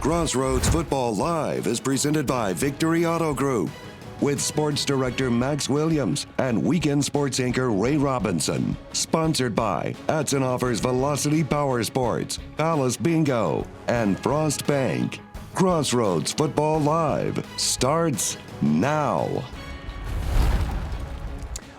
Crossroads Football Live is presented by Victory Auto Group with sports director Max Williams and weekend sports anchor Ray Robinson. Sponsored by Adson Offers Velocity Power Sports, Palace Bingo, and Frost Bank. Crossroads Football Live starts now.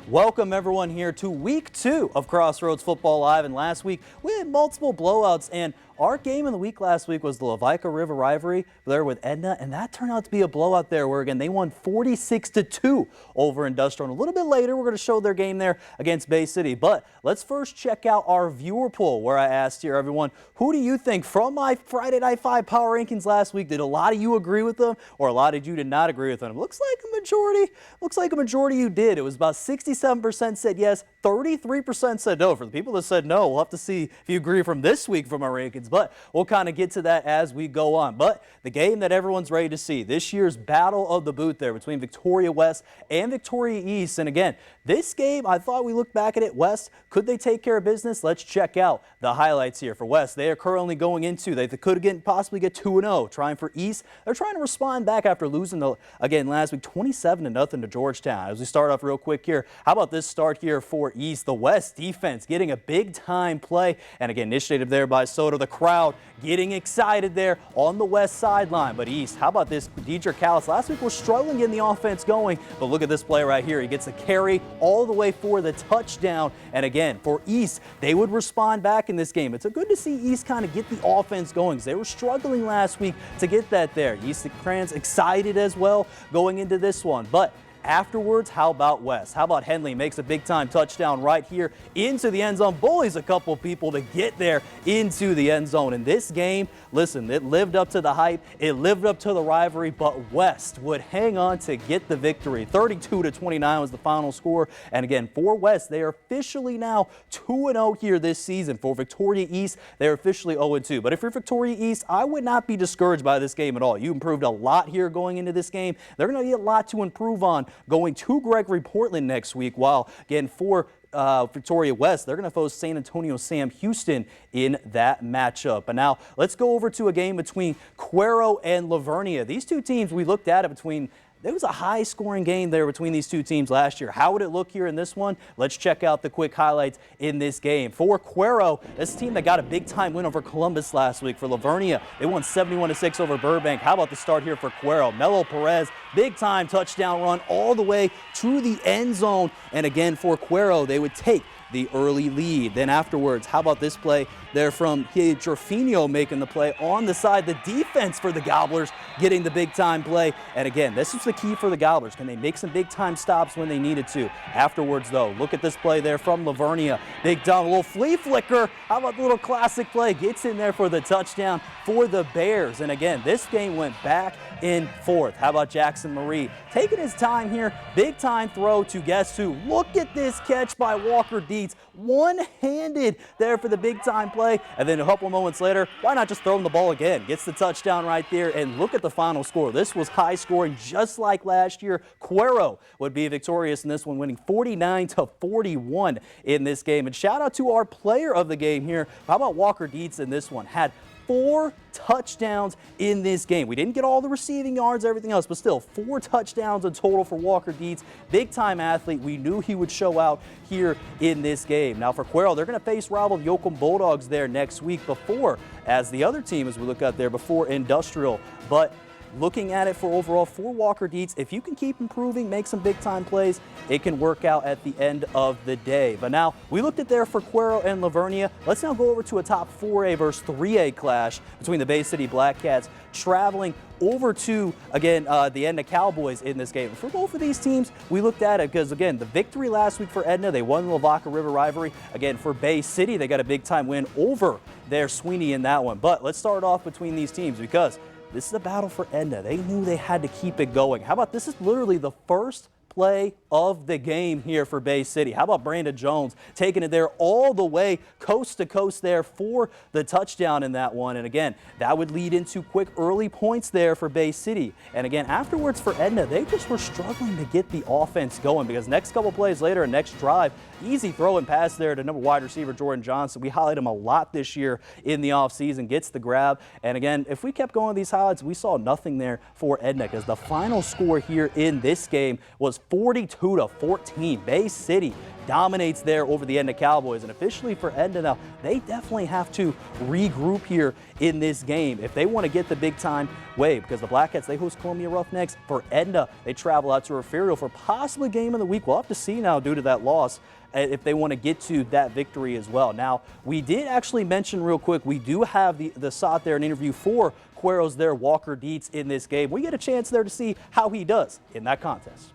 Welcome everyone here to week 2 of Crossroads Football Live, and last week we had multiple blowouts, and our game of the week last week was the Levica River rivalry there with Edna, and that turned out to be a blowout there where again they won 46-2 over Industrial. And a little bit later we're going to show their game there against Bay City, but let's first check out our viewer poll where I asked here everyone, who do you think from my Friday Night 5 power rankings last week, did a lot of you agree with them or a lot of you did not agree with them? Looks like a majority you did. It was about 67% said yes, 33% said no. For the people that said no, we'll have to see if you agree from this week from our rankings, but we'll kind of get to that as we go on. But the game that everyone's ready to see, this year's battle of the boot there between Victoria West and Victoria East. And again, this game, I thought we looked back at it. West, could they take care of business? Let's check out the highlights here for West. They are currently going into, they could possibly get 2-0. Trying for East, they're trying to respond back after losing, again, last week 27-0 to Georgetown. As we start off real quick here, how about this start here for East? The West defense getting a big-time play, and again, initiated there by Soto. The crowd getting excited there on the West sideline. But East, how about this? Deidre Callis last week was struggling getting the offense going, but look at this play right here. He gets a carry all the way for the touchdown. And again, for East, they would respond back in this game. It's good to see East kind of get the offense going because they were struggling last week to get that there. East Crans excited as well going into this one. But afterwards, how about West? How about Henley makes a big-time touchdown right here into the end zone, bullies a couple people to get there into the end zone. In this game, listen, it lived up to the hype, it lived up to the rivalry, but West would hang on to get the victory. 32-29 was the final score, and again, for West, they are officially now 2-0 here this season. For Victoria East, they're officially 0-2. But if you're Victoria East, I would not be discouraged by this game at all. You improved a lot here going into this game. They're going to need a lot to improve on going to Gregory Portland next week, while again for Victoria West, they're going to face San Antonio Sam Houston in that matchup. But now let's go over to a game between Cuero and Vernia. These two teams, we looked at it between. There was a high-scoring game there between these two teams last year. How would it look here in this one? Let's check out the quick highlights in this game. For Cuero, this team that got a big-time win over Columbus last week. For Vernia, they won 71-6 over Burbank. How about the start here for Cuero? Melo Perez, big-time touchdown run all the way to the end zone. And again, for Cuero, they would take the early lead. Then afterwards, how about this play there from Trofino making the play on the side. The defense for the Gobblers getting the big-time play. And again, this is the key for the Gobblers. Can they make some big-time stops when they needed to? Afterwards, though, look at this play there from Vernia. Big down, a little flea flicker. How about the little classic play? Gets in there for the touchdown for the Bears. And again, this game went back and forth. How about Jackson Marie taking his time here? Big-time throw to guess who? Look at this catch by Walker Dietz. One-handed there for the big-time play. And then a couple moments later, why not just throw him the ball again? Gets the touchdown right there. And look at the final score. This was high scoring just like last year. Cuero would be victorious in this one, winning 49-41 in this game. And shout out to our player of the game here. How about Walker Dietz in this one? Had 4 touchdowns in this game. We didn't get all the receiving yards, everything else, but still 4 touchdowns in total for Walker Dietz. Big-time athlete. We knew he would show out here in this game. Now for Cuero, they're going to face rival Yoakum Bulldogs there next week before, as the other team as we look out there, before Industrial. But looking at it for overall for Walker Dietz, if you can keep improving, make some big-time plays, it can work out at the end of the day. But now, we looked at there for Cuero and Vernia. Let's now go over to a top 4A versus 3A clash between the Bay City Blackcats traveling over to, again, the Edna Cowboys in this game. For both of these teams, we looked at it because, again, the victory last week for Edna, they won the Levaca River rivalry. Again, for Bay City, they got a big-time win over their Sweeney in that one. But let's start off between these teams because this is a battle for Edna. They knew they had to keep it going. How about this is literally the first play of the game here for Bay City. How about Brandon Jones taking it there all the way coast to coast there for the touchdown in that one. And again, that would lead into quick early points there for Bay City. And again, afterwards for Edna, they just were struggling to get the offense going because next couple plays later, next drive, easy throw and pass there to number wide receiver Jordan Johnson. We highlight him a lot this year in the offseason, gets the grab. And again, if we kept going with these highlights, we saw nothing there for Edna because the final score here in this game was 42-14. Bay City dominates there over the Edna Cowboys. And officially for Edna now, they definitely have to regroup here in this game if they want to get the big time wave because the Blackcats, they host Columbia Roughnecks. For Edna, they travel out to Refugio for possibly game of the week. We'll have to see now due to that loss if they want to get to that victory as well. Now, we did actually mention real quick, we do have the SOT there, an interview for Cuero's there, Walker Dietz, in this game. We get a chance there to see how he does in that contest.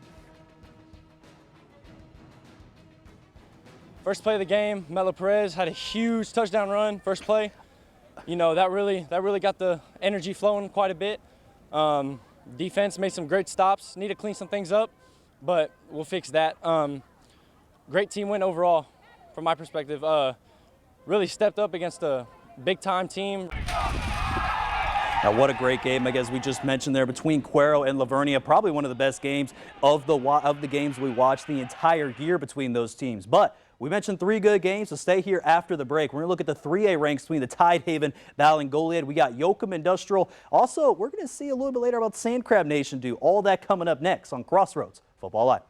First play of the game, Melo Perez had a huge touchdown run, first play. You know, that really got the energy flowing quite a bit. Defense made some great stops, need to clean some things up, but we'll fix that. Great team win overall, from my perspective. Really stepped up against a big-time team. Now, what a great game, as we just mentioned there, between Cuero and Vernia. Probably one of the best games of the games we watched the entire year between those teams. But we mentioned three good games, so stay here after the break. We're going to look at the 3A ranks between the Tidehaven battling Goliad. We got Yoakum Industrial. Also, we're going to see a little bit later about Sand Crab Nation do. All that coming up next on Crossroads Football Live.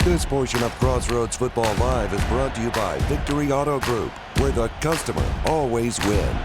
This portion of Crossroads Football Live is brought to you by Victory Auto Group, where the customer always wins.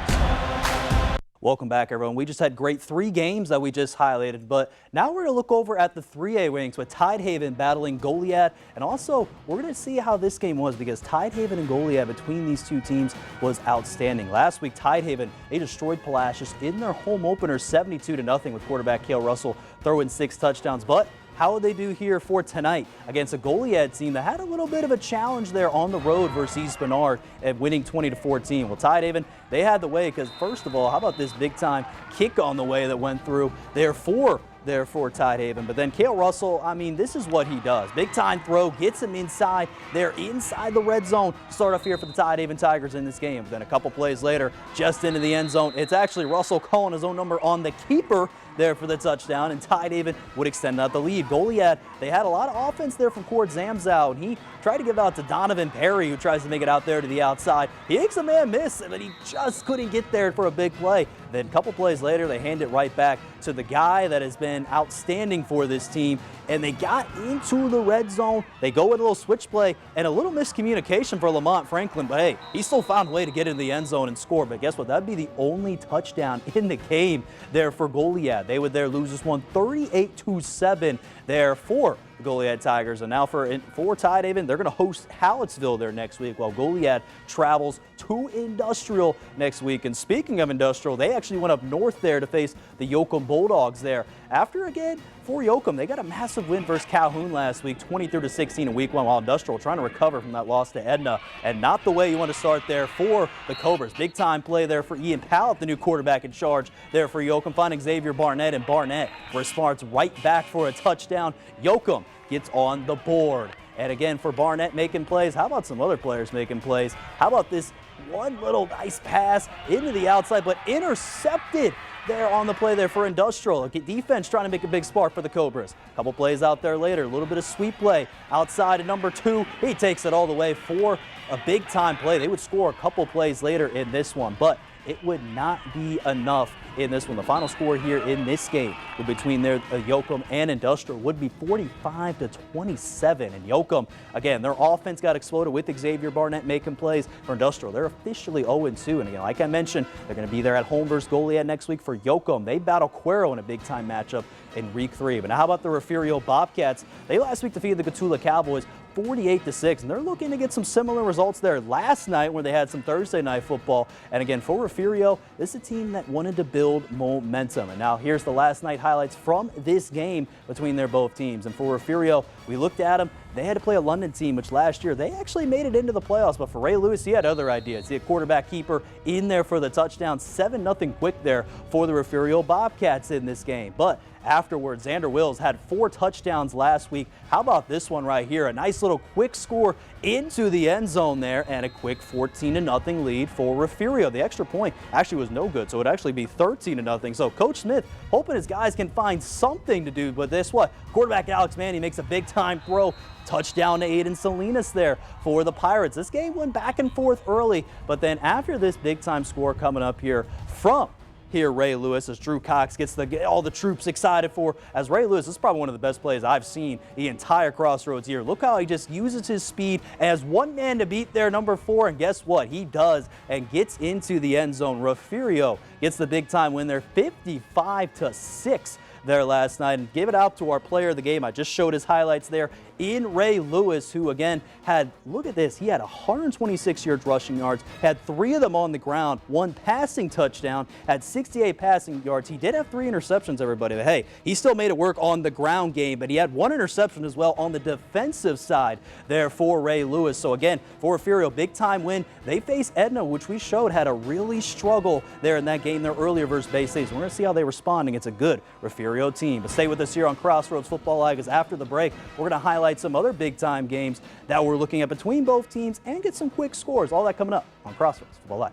Welcome back, everyone. We just had great three games that we just highlighted, but now we're going to look over at the 3A ranks with Tidehaven battling Goliad, and also we're going to see how this game was because Tidehaven and Goliad between these two teams was outstanding. Last week, Tidehaven, they destroyed Palacios in their home opener 72-0 with quarterback Cale Russell throwing 6 touchdowns, but how would they do here for tonight against a Goliad team that had a little bit of a challenge there on the road versus East Bernard and winning 20-14? Well, Tidehaven, they had the way because, first of all, how about this big-time kick on the way that went through there for Tidehaven. But then Cale Russell, I mean, this is what he does. Big-time throw, gets him inside. They're inside the red zone. Start off here for the Tidehaven Tigers in this game. Then a couple plays later, just into the end zone, it's actually Russell calling his own number on the keeper there for the touchdown, and Tidehaven would extend out the lead. Goliad, they had a lot of offense there from Cord Zamzow, and he tried to give out to Donovan Perry, who tries to make it out there to the outside. He makes a man miss, but he just couldn't get there for a big play. Then a couple plays later, they hand it right back to the guy that has been outstanding for this team, and they got into the red zone. They go with a little switch play and a little miscommunication for Lamont Franklin, but hey, he still found a way to get in the end zone and score. But guess what? That'd be the only touchdown in the game there for Goliad. They would there lose this one 38-7 there for the Goliad Tigers. And now for Tidehaven, they're going to host Hallettsville there next week while Goliad travels to Industrial next week. And speaking of Industrial, they actually went up north there to face the Yoakum Bulldogs there. After, again, for Yoakum, they got a massive win versus Calhoun last week, 23-16 in week 1, while Industrial trying to recover from that loss to Edna. And not the way you want to start there for the Cobras. Big time play there for Ian Powell, the new quarterback in charge there for Yoakum, finding Xavier Barnett, and Barnett responds right back for a touchdown. Yoakum gets on the board. And again, for Barnett making plays, how about some other players making plays? How about this one little nice pass into the outside, but intercepted there on the play there for Industrial. Defense trying to make a big spark for the Cobras. A couple plays out there later, a little bit of sweep play outside of number 2. He takes it all the way for a big time play. They would score a couple plays later in this one, but it would not be enough in this one. The final score here in this game between Yoakum and Industrial would be 45-27. And Yoakum, again, their offense got exploded with Xavier Barnett making plays. For Industrial, they're officially 0-2. And again, like I mentioned, they're going to be there at home versus Goliad next week. For Yoakum, they battle Cuero in a big-time matchup in week 3. But now how about the Refugio Bobcats? They last week defeated the Cotulla Cowboys 48-6, and they're looking to get some similar results there last night where they had some Thursday night football. And again, for Refugio, this is a team that wanted to build momentum. And now here's the last night highlights from this game between their both teams. And for Refugio, we looked at them. they had to play a London team, which last year they actually made it into the playoffs. But for Ray Lewis, he had other ideas. He had quarterback keeper in there for the touchdown. 7-0 quick there for the Refugio Bobcats in this game. But afterwards, Xander Wills had 4 touchdowns last week. How about this one right here? A nice little quick score into the end zone there, and a quick 14-0 lead for Refugio. The extra point actually was no good, so it would actually be 13-0. So Coach Smith hoping his guys can find something to do, but this quarterback Alex Manny makes a big-time throw. Touchdown to Aiden Salinas there for the Pirates. This game went back and forth early, but then after this big-time score coming up here from Ray Lewis, as Drew Cox gets all the troops excited for. As Ray Lewis, this is probably one of the best plays I've seen the entire Crossroads year. Look how he just uses his speed as one man to beat their number 4, and guess what? He does and gets into the end zone. Refugio gets the big-time win there, 55-6 there last night, and give it out to our player of the game. I just showed his highlights there in Ray Lewis, who again had, look at this, he had 126 rushing yards, had 3 of them on the ground, 1 passing touchdown, had 68 passing yards. He did have 3 interceptions, everybody, but hey, he still made it work on the ground game, but he had 1 interception as well on the defensive side there for Ray Lewis. So again, for Refugio, big time win. They face Edna, which we showed had a really struggle there in that game there earlier versus Bay City. So we're going to see how they respond against a good Refugio team. But stay with us here on Crossroads Football Live, because after the break, we're going to highlight some other big-time games that we're looking at between both teams and get some quick scores. All that coming up on Crossroads Football Live.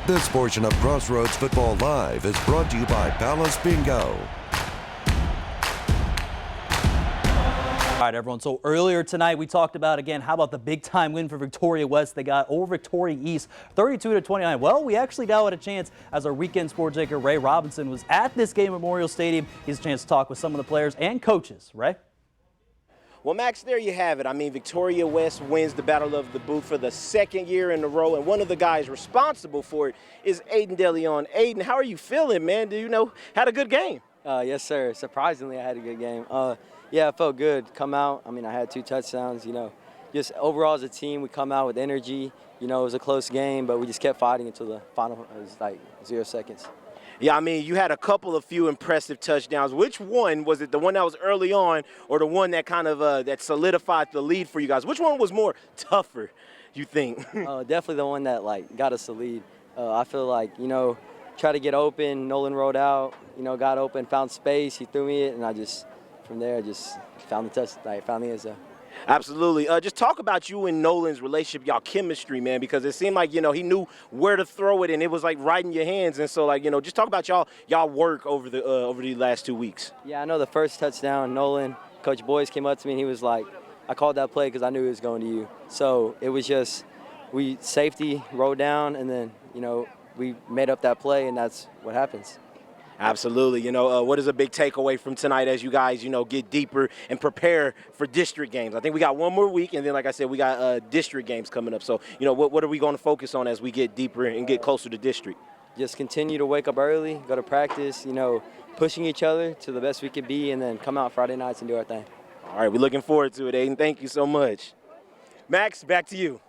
This portion of Crossroads Football Live is brought to you by Palace Bingo. All right, everyone. So earlier tonight, we talked about, again, how about the big-time win for Victoria West? They got over Victoria East, 32-29. Well, we actually now had a chance, as our weekend sports anchor, Ray Robinson, was at this game at Memorial Stadium. He has a chance to talk with some of the players and coaches. Ray? Well, Max, there you have it. I mean, Victoria West wins the Battle of the Booth for the 2nd year in a row, and one of the guys responsible for it is Aiden DeLeon. Aiden, how are you feeling, man? Do you know, had a good game? Yes, sir. Surprisingly, I had a good game. Yeah, I felt good. Come out. I mean, I had 2 touchdowns. You know, just overall as a team, we come out with energy. You know, it was a close game, but we just kept fighting until the final. It was like 0 seconds. Yeah, I mean, you had a few impressive touchdowns. Which one was it? The one that was early on, or the one that kind of that solidified the lead for you guys? Which one was more tougher, you think? Definitely the one that got us the lead. I feel like, you know, try to get open. Nolan rolled out. You know, got open, found space. He threw me it, and I just. From there, I just found the touch, found the end zone. Absolutely. Just talk about you and Nolan's relationship, y'all chemistry, man, because it seemed like, you know, he knew where to throw it, and it was like right in your hands. And so, like, you know, just talk about y'all work over the last 2 weeks. Yeah, I know the first touchdown, Nolan, Coach Boyce came up to me, and he was like, I called that play because I knew it was going to you. So it was just, safety rolled down, and then, you know, we made up that play, and that's what happens. Absolutely. You know, what is a big takeaway from tonight as you guys, you know, get deeper and prepare for district games? I think we got 1 more week, and then, like I said, we got district games coming up. So, you know, what are we going to focus on as we get deeper and get closer to district? Just continue to wake up early, go to practice, you know, pushing each other to the best we could be, and then come out Friday nights and do our thing. All right, we're looking forward to it, Aiden. Thank you so much. Max, back to you.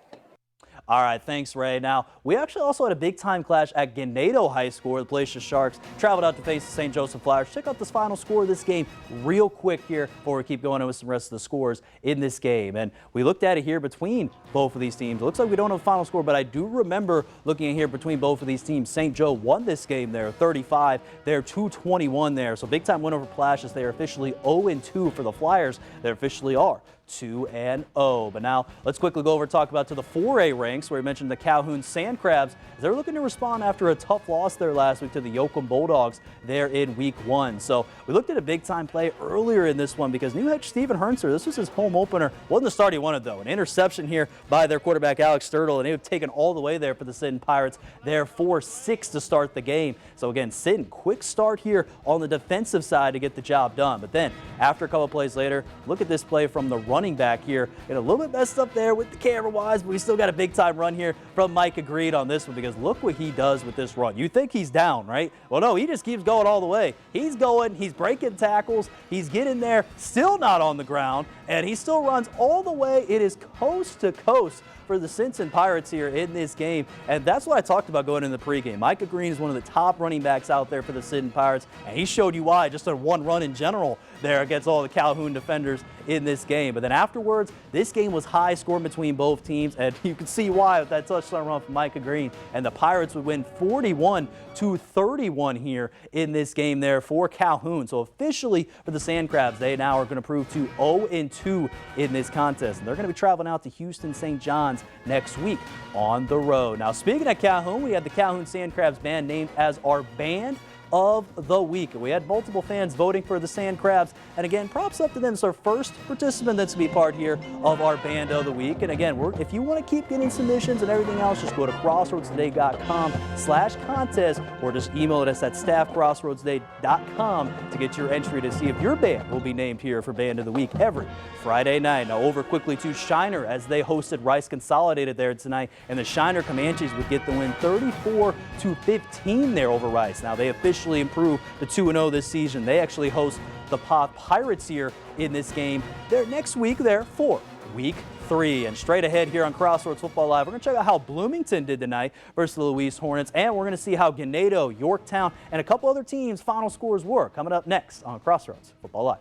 All right, thanks, Ray. Now, we actually also had a big-time clash at Ganado High School, where the Palatial Sharks traveled out to face the St. Joseph Flyers. Check out this final score of this game real quick here before we keep going on with some rest of the scores in this game. And we looked at it here between both of these teams. It looks like we don't have a final score, but I do remember looking at here between both of these teams. St. Joe won this game there, 35. They're 2-21 there. So big-time win over Palacios. They are officially 0-2 for the Flyers. They officially are 2-0. But now let's quickly go over and talk about to the 4A ranks, where we mentioned the Calhoun Sand Crabs. They're looking to respond after a tough loss there last week to the Yoakum Bulldogs there in week 1. So we looked at a big time play earlier in this one because new head Steven Hernser, this was his home opener. Wasn't the start he wanted though. An interception here by their quarterback Alex Sturtle, and they have taken all the way there for the Sinton Pirates. They're 4-6 to start the game. So again, Sinton, quick start here on the defensive side to get the job done. But then after a couple plays later, look at this play from the running back here. Get a little bit messed up there with the camera wise, but we still got a big time run here from Mike Agreed on this one, because look what he does with this run. You think he's down, right? Well, no, he just keeps going all the way. He's going, he's breaking tackles, he's getting there, still not on the ground. and he still runs all the way. It is coast to coast for the Sinton Pirates here in this game, and that's what I talked about going into the pregame. Micah Green is one of the top running backs out there for the Sinton Pirates, and he showed you why, just a one run in general there against all the Calhoun defenders in this game. But then afterwards, this game was high scoring between both teams, and you can see why with that touchdown run from Micah Green, and the Pirates would win 41-31 here in this game there for Calhoun. So officially for the Sand Crabs, they now are going to prove to 0-2 in this contest, and they're going to be traveling out to Houston St. John's next week on the road. Now, speaking of Calhoun, we had the Calhoun Sand Crabs band named as our band of the week. We had multiple fans voting for the Sand Crabs, and again, props up to them. It's our first participant that's to be part here of our band of the week. And again, if you want to keep getting submissions and everything else, just go to crossroadstoday.com/contest or just email us at staff@crossroadstoday.com to get your entry to see if your band will be named here for band of the week every Friday night. Now over quickly to Shiner as they hosted Rice Consolidated there tonight, and the Shiner Comanches would get the win 34-15 there over Rice. Now they officially improved to 2-0 this season. They actually host the Pirates here in this game. They're next week there for week 3. And straight ahead here on Crossroads Football Live, we're going to check out how Bloomington did tonight versus the Louise Hornets, and we're going to see how Ganado, Yorktown, and a couple other teams' final scores were coming up next on Crossroads Football Live.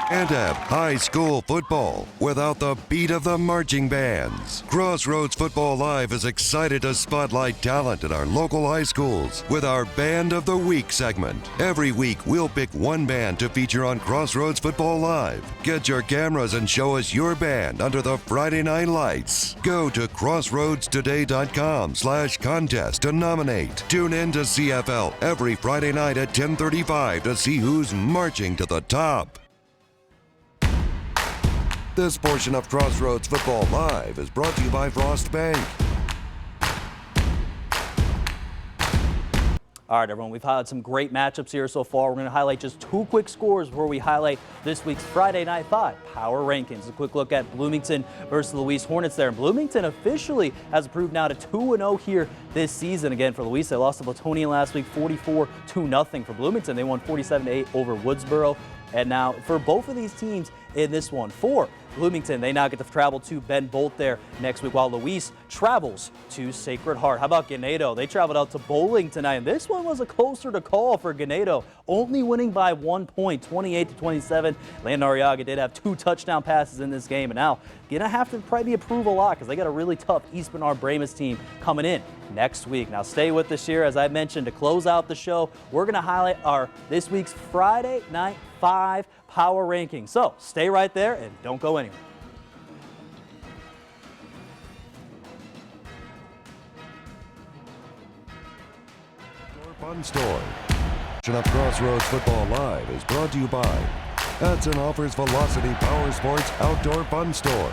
Can't have high school football without the beat of the marching bands. Crossroads Football Live is excited to spotlight talent in our local high schools with our Band of the Week segment. Every week, we'll pick one band to feature on Crossroads Football Live. Get your cameras and show us your band under the Friday night lights. Go to crossroadstoday.com/contest to nominate. Tune in to CFL every Friday night at 10:35 to see who's marching to the top. This portion of Crossroads Football Live is brought to you by Frost Bank. All right, everyone, we've had some great matchups here so far. We're going to highlight just 2 quick scores before we highlight this week's Friday Night 5 Power Rankings. A quick look at Bloomington versus the Louise Hornets there. And Bloomington officially has improved now to 2-0 here this season. Again, for Louise, they lost to Platonian last week, 44-0. For Bloomington, they won 47-8 over Woodsboro. And now for both of these teams in this one, for Bloomington, they now get to travel to Ben Bolt there next week, while Louise travels to Sacred Heart. How about Ganado? They traveled out to Bowling tonight, and this one was a closer to call for Ganado, only winning by 1 point, 28-27. Landon Arriaga did have 2 touchdown passes in this game, and now gonna have to probably improve a lot because they got a really tough East Bernard Bramus team coming in next week. Now stay with us here, as I mentioned, to close out the show. We're gonna highlight our this week's Friday Night 5 Power Rankings. So stay right there and don't go anywhere. Fun Store. Of Crossroads Football Live is brought to you by Hudson offers Velocity Power Sports Outdoor Fun Store.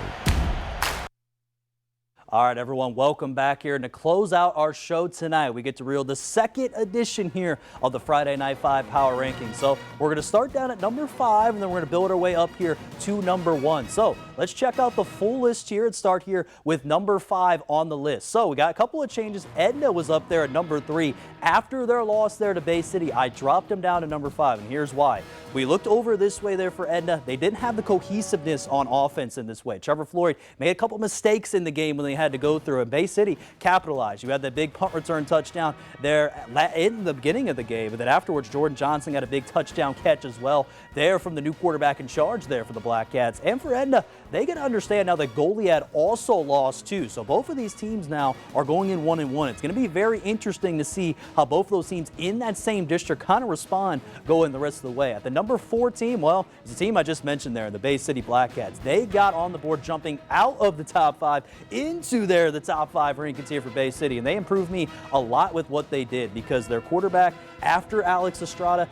All right, everyone, welcome back here. And to close out our show tonight, we get to reel the second edition here of the Friday Night 5 Power Rankings. So we're going to start down at number 5, and then we're going to build our way up here to number 1. So let's check out the full list here and start here with number 5 on the list. So we got a couple of changes. Edna was up there at number 3. After their loss there to Bay City, I dropped them down to number 5, and here's why. We looked over this way there for Edna. They didn't have the cohesiveness on offense in this way. Trevor Floyd made a couple mistakes in the game when they had to go through it. Bay City capitalized. You had that big punt return touchdown there in the beginning of the game, and then afterwards Jordan Johnson got a big touchdown catch as well there from the new quarterback in charge there for the Black Cats. And for Edna, they got to understand now that Goliad also lost too. So both of these teams now are going in 1-1. It's going to be very interesting to see how both of those teams in that same district kind of respond going the rest of the way. At the number 4 team, well, it's the team I just mentioned there, the Bay City Black Cats. They got on the board, jumping out of the top 5 into the top 5 rankings here for Bay City, and they improved me a lot with what they did because their quarterback after Alex Estrada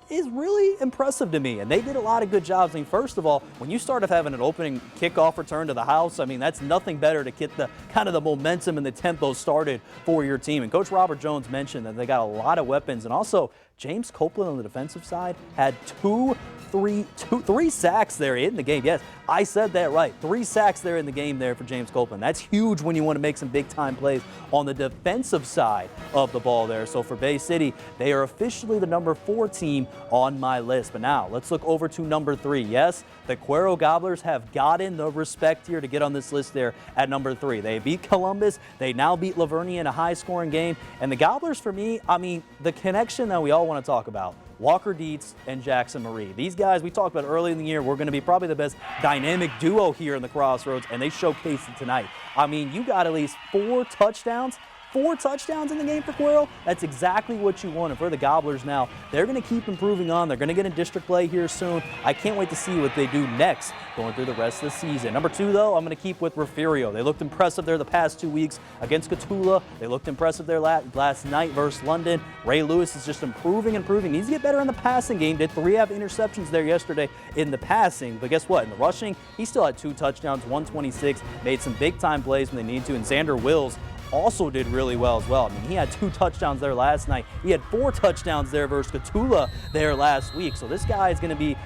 is really impressive to me, and they did a lot of good jobs. I mean, first of all, when you start having an opening kickoff return to the house, I mean, that's nothing better to get the kind of the momentum and the tempo started for your team. And Coach Robert Jones mentioned that they got a lot of weapons, and also James Copeland on the defensive side had 2 three sacks there in the game. Yes, I said that right. 3 sacks there in the game there for James Copeland. That's huge when you want to make some big-time plays on the defensive side of the ball there. So for Bay City, they are officially the number 4 team on my list. But now let's look over to number 3. Yes, the Cuero Gobblers have gotten the respect here to get on this list there at number 3. They beat Columbus. They now beat Vernia in a high-scoring game. And the Gobblers, for me, I mean, the connection that we all want to talk about, Walker Dietz and Jackson Marie. These guys, we talked about early in the year, we're going to be probably the best dynamic duo here in the Crossroads, and they showcased it tonight. I mean, you got at least 4 touchdowns. 4 touchdowns in the game for Cuero. That's exactly what you want. And for the Gobblers now, they're going to keep improving on. They're going to get in district play here soon. I can't wait to see what they do next going through the rest of the season. Number 2, though, I'm going to keep with Refugio. They looked impressive there the past 2 weeks against Cotulla. They looked impressive there last night versus London. Ray Lewis is just improving. He needs to get better in the passing game. Did 3 interceptions there yesterday in the passing. But guess what? In the rushing, he still had 2 touchdowns, 126. Made some big-time plays when they need to. And Xander Wills also did really well as well. I mean, he had 2 touchdowns there last night. He had 4 touchdowns there versus Cotulla there last week. So this guy is going to be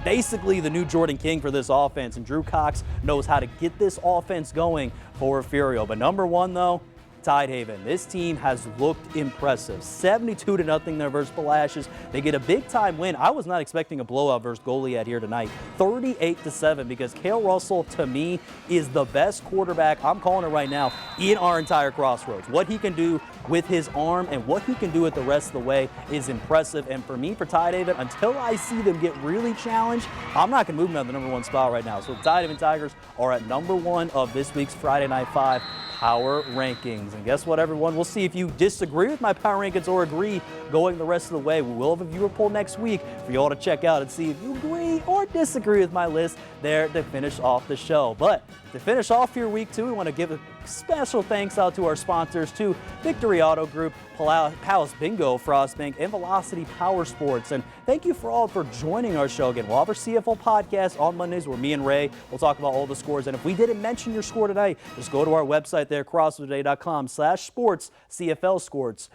basically the new Jordan King for this offense. And Drew Cox knows how to get this offense going for Refugio. But number 1, though, Tidehaven. This team has looked impressive. 72-0 there versus Palacios. They get a big-time win. I was not expecting a blowout versus Goliad here tonight. 38-7 because Cale Russell, to me, is the best quarterback, I'm calling it right now, in our entire Crossroads. What he can do with his arm and what he can do with the rest of the way is impressive. And for me, for Tidehaven, until I see them get really challenged, I'm not going to move them to the number 1 spot right now. So the Tidehaven Tigers are at number 1 of this week's Friday Night 5 power rankings. And guess what, everyone? We'll see if you disagree with my power rankings or agree going the rest of the way. We will have a viewer poll next week for you all to check out and see if you agree or disagree with my list there to finish off the show. But to finish off your week 2, we want to give a special thanks out to our sponsors, to Victory Auto Group, Palace Bingo, Frostbank, and Velocity Power Sports. And thank you for all for joining our show again. We'll have our CFL podcast on Mondays where me and Ray will talk about all the scores. And if we didn't mention your score tonight, just go to our website there, crossroadstoday.com/sports, CFL scores,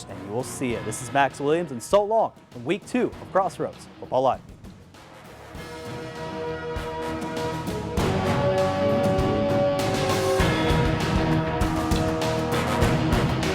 and you will see it. This is Max Williams, and so long from week 2 of Crossroads Football Live.